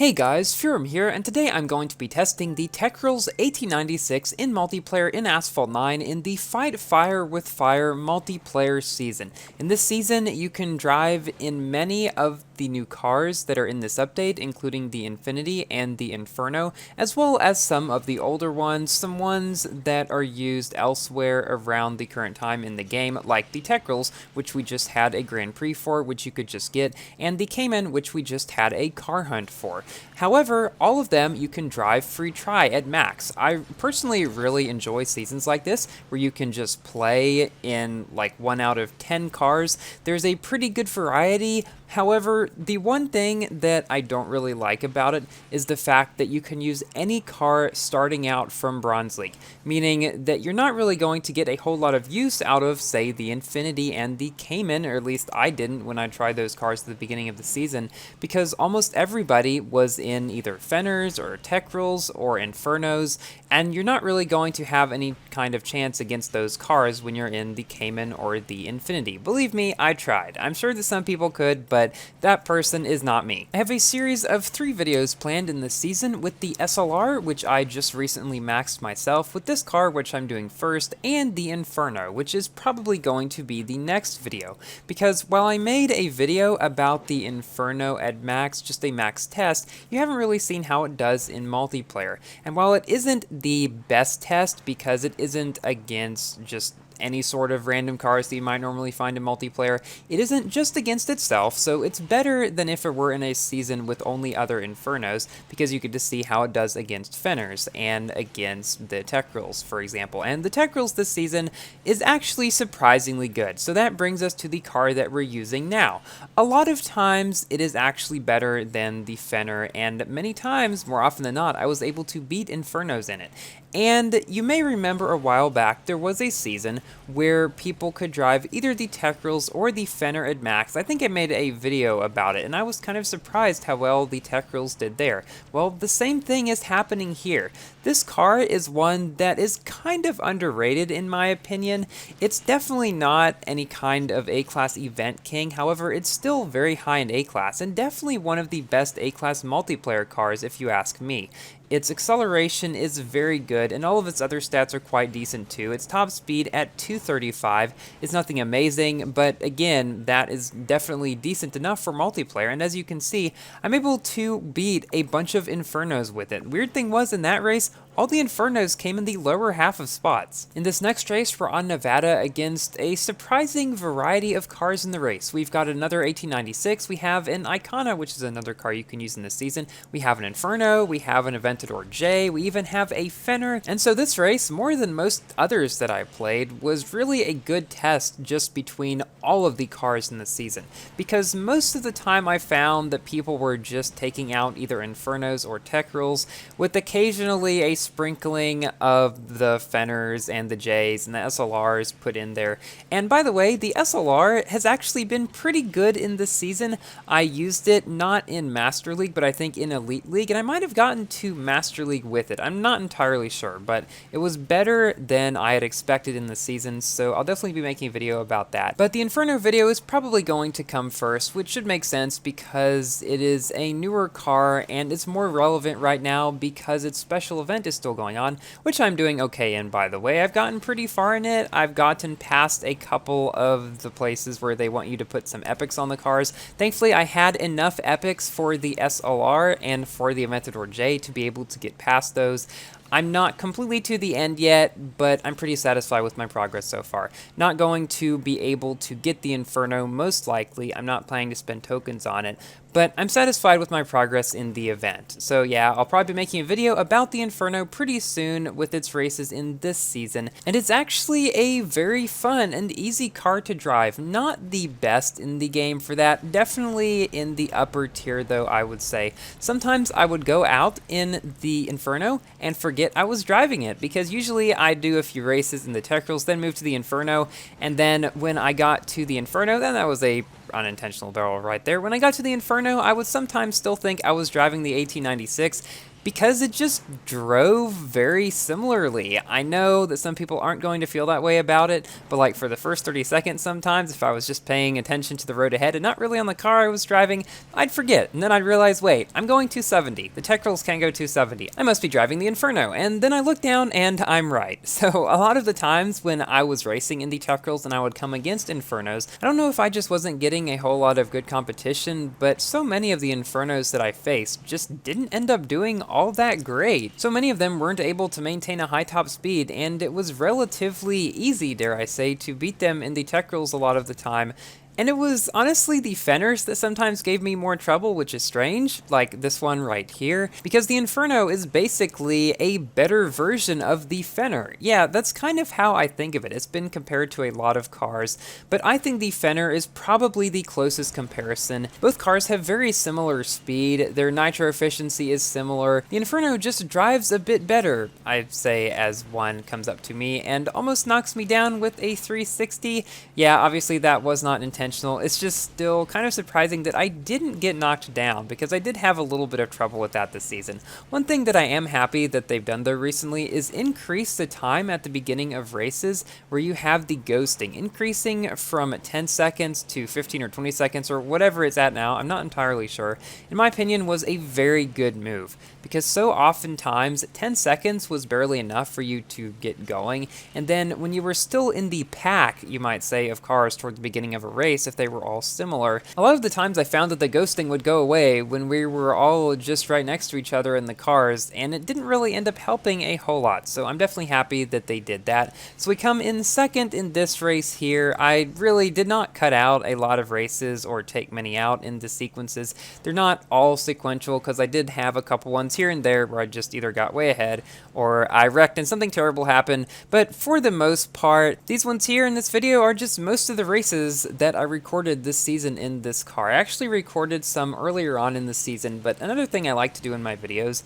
Hey guys, Furum here, and today I'm going to be testing the Techrules AT96 in multiplayer in Asphalt 9 in the Fight Fire with Fire multiplayer season. In this season, you can drive in many of the new cars that are in this update, including the Infinity and the Inferno, as well as some of the older ones, some ones that are used elsewhere around the current time in the game, like the Techrules, which we just had a Grand Prix for, which you could just get, and the Cayman, which we just had a car hunt for. However, all of them you can drive free try at max. I personally really enjoy seasons like this, where you can just play in like 1 out of 10 cars. There's a pretty good variety. However, the one thing that I don't really like about it is the fact that you can use any car starting out from Bronze League, meaning that you're not really going to get a whole lot of use out of, say, the Infinity and the Cayman, or at least I didn't when I tried those cars at the beginning of the season, because almost everybody was in either Fenners or Techrules or Infernos, and you're not really going to have any kind of chance against those cars when you're in the Cayman or the Infinity. Believe me, I tried. I'm sure that some people could, but that person is not me. I have a series of 3 videos planned in this season with the SLR, which I just recently maxed myself, with this car, which I'm doing first, and the Inferno, which is probably going to be the next video. Because while I made a video about the Inferno at max, just a max test, you haven't really seen how it does in multiplayer. And while it isn't the best test because it isn't against just any sort of random cars that you might normally find in multiplayer, it isn't just against itself, so it's better than if it were in a season with only other Infernos, because you get to see how it does against Fenners and against the Techrules, for example. And the Techrules this season is actually surprisingly good, so that brings us to the car that we're using now. A lot of times it is actually better than the Fenner, and many times, more often than not, I was able to beat Infernos in it. And you may remember a while back, there was a season where people could drive either the Techrules or the Fenner at max. I think I made a video about it, and I was kind of surprised how well the Techrules did there. Well, the same thing is happening here. This car is one that is kind of underrated in my opinion. It's definitely not any kind of A-class event king, however, it's still very high in A-class, and definitely one of the best A-class multiplayer cars if you ask me. Its acceleration is very good, and all of its other stats are quite decent too. Its top speed at 235 is nothing amazing, but again, that is definitely decent enough for multiplayer, and as you can see, I'm able to beat a bunch of Infernos with it. Weird thing was, in that race, all the Infernos came in the lower half of spots. In this next race, we're on Nevada against a surprising variety of cars in the race. We've got another AT96, we have an Icona, which is another car you can use in this season, we have an Inferno, we have an Aventador J, we even have a Fenner, and so this race, more than most others that I played, was really a good test just between all of the cars in the season, because most of the time I found that people were just taking out either Infernos or Techrules, with occasionally a sprinkling of the Fenners and the Js and the SLRs put in there. And by the way, the SLR has actually been pretty good in this season. I used it not in Master League, but I think in Elite League, and I might have gotten to Master League with it. I'm not entirely sure, but it was better than I had expected in the season, so I'll definitely be making a video about that. But the Inferno video is probably going to come first, which should make sense because it is a newer car and it's more relevant right now because its special event is still going on, which I'm doing okay in, by the way. I've gotten pretty far in it. I've gotten past a couple of the places where they want you to put some epics on the cars. Thankfully, I had enough epics for the SLR and for the Aventador J to be able to get past those. I'm not completely to the end yet, but I'm pretty satisfied with my progress so far. Not going to be able to get the Inferno, most likely. I'm not planning to spend tokens on it, but I'm satisfied with my progress in the event. So yeah, I'll probably be making a video about the Inferno pretty soon with its races in this season, and it's actually a very fun and easy car to drive. Not the best in the game for that, definitely in the upper tier though, I would say. Sometimes I would go out in the Inferno and forget I was driving it, because usually I do a few races in the Techrules, then move to the Inferno, and then when I got to the Inferno, then that was a unintentional barrel right there. When I got to the Inferno, I would sometimes still think I was driving the AT96, because it just drove very similarly. I know that some people aren't going to feel that way about it, but like for the first 30 seconds sometimes, if I was just paying attention to the road ahead and not really on the car I was driving, I'd forget, and then I'd realize, wait, I'm going 270. The Techrules can go 270. I must be driving the Inferno, and then I look down and I'm right. So a lot of the times when I was racing in the Techrules and I would come against Infernos, I don't know if I just wasn't getting a whole lot of good competition, but so many of the Infernos that I faced just didn't end up doing all that great. So many of them weren't able to maintain a high top speed, and it was relatively easy, dare I say, to beat them in the Techrules a lot of the time. And it was honestly the Fenners that sometimes gave me more trouble, which is strange, like this one right here, because the Inferno is basically a better version of the Fenner. Yeah, that's kind of how I think of it. It's been compared to a lot of cars, but I think the Fenner is probably the closest comparison. Both cars have very similar speed, their nitro efficiency is similar. The Inferno just drives a bit better, I'd say, as one comes up to me and almost knocks me down with a 360. Yeah, obviously that was not intentional. It's just still kind of surprising that I didn't get knocked down, because I did have a little bit of trouble with that this season. One thing that I am happy that they've done though recently is increase the time at the beginning of races where you have the ghosting, increasing from 10 seconds to 15 or 20 seconds or whatever it's at now. I'm not entirely sure. In my opinion, was a very good move, because so oftentimes 10 seconds was barely enough for you to get going, and then when you were still in the pack, you might say, of cars toward the beginning of a race, if they were all similar, a lot of the times I found that the ghosting would go away when we were all just right next to each other in the cars, and it didn't really end up helping a whole lot. So I'm definitely happy that they did that. So we come in second in this race here. I really did not cut out a lot of races or take many out in the sequences. They're not all sequential, because I did have a couple ones here and there where I just either got way ahead or I wrecked and something terrible happened. But for the most part, these ones here in this video are just most of the races that I recorded this season in this car. I actually recorded some earlier on in the season, but another thing I like to do in my videos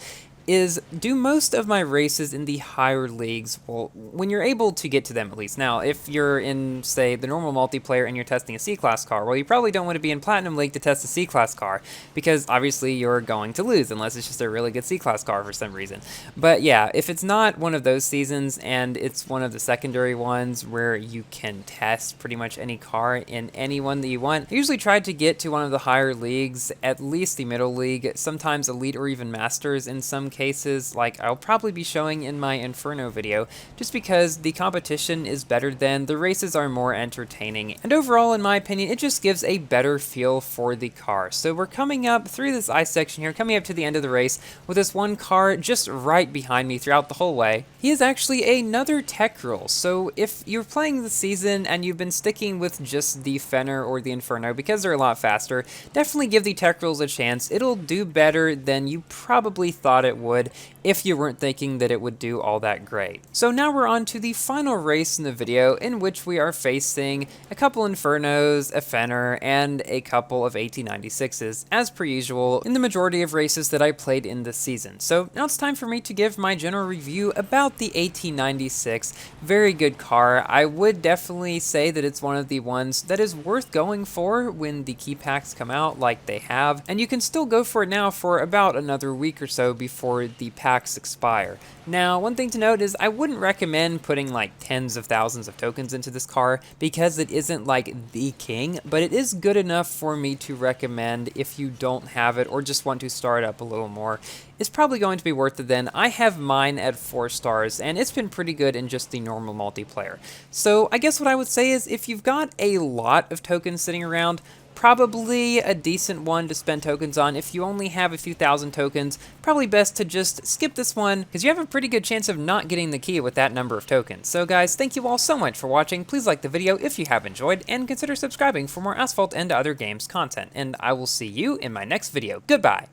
is do most of my races in the higher leagues, well, when you're able to get to them at least. Now, if you're in, say, the normal multiplayer and you're testing a C-Class car, well, you probably don't want to be in Platinum League to test a C-Class car, because obviously you're going to lose, unless it's just a really good C-Class car for some reason. But yeah, if it's not one of those seasons, and it's one of the secondary ones where you can test pretty much any car in any one that you want, I usually try to get to one of the higher leagues, at least the middle league, sometimes Elite or even Masters in some cases, like I'll probably be showing in my Inferno video, just because the competition is better than, the races are more entertaining, and overall, in my opinion, it just gives a better feel for the car. So we're coming up through this ice section here, coming up to the end of the race, with this one car just right behind me throughout the whole way. He is actually another Techrules, so if you're playing the season and you've been sticking with just the Fenner or the Inferno, because they're a lot faster, definitely give the Techrules a chance. It'll do better than you probably thought it would if you weren't thinking that it would do all that great. So now we're on to the final race in the video, in which we are facing a couple Infernos, a Fenner, and a couple of AT96s, as per usual in the majority of races that I played in this season. So now it's time for me to give my general review about the AT96. Very good car. I would definitely say that it's one of the ones that is worth going for when the key packs come out like they have, and you can still go for it now for about another week or so before the packs expire. Now, one thing to note is I wouldn't recommend putting like tens of thousands of tokens into this car, because it isn't like the king, but it is good enough for me to recommend if you don't have it or just want to start up a little more. It's probably going to be worth it then. I have mine at 4 stars, and it's been pretty good in just the normal multiplayer. So I guess what I would say is, if you've got a lot of tokens sitting around, probably a decent one to spend tokens on. If you only have a few thousand tokens, probably best to just skip this one, because you have a pretty good chance of not getting the key with that number of tokens. So guys, thank you all so much for watching. Please like the video if you have enjoyed, and consider subscribing for more Asphalt and other games content. And I will see you in my next video. Goodbye!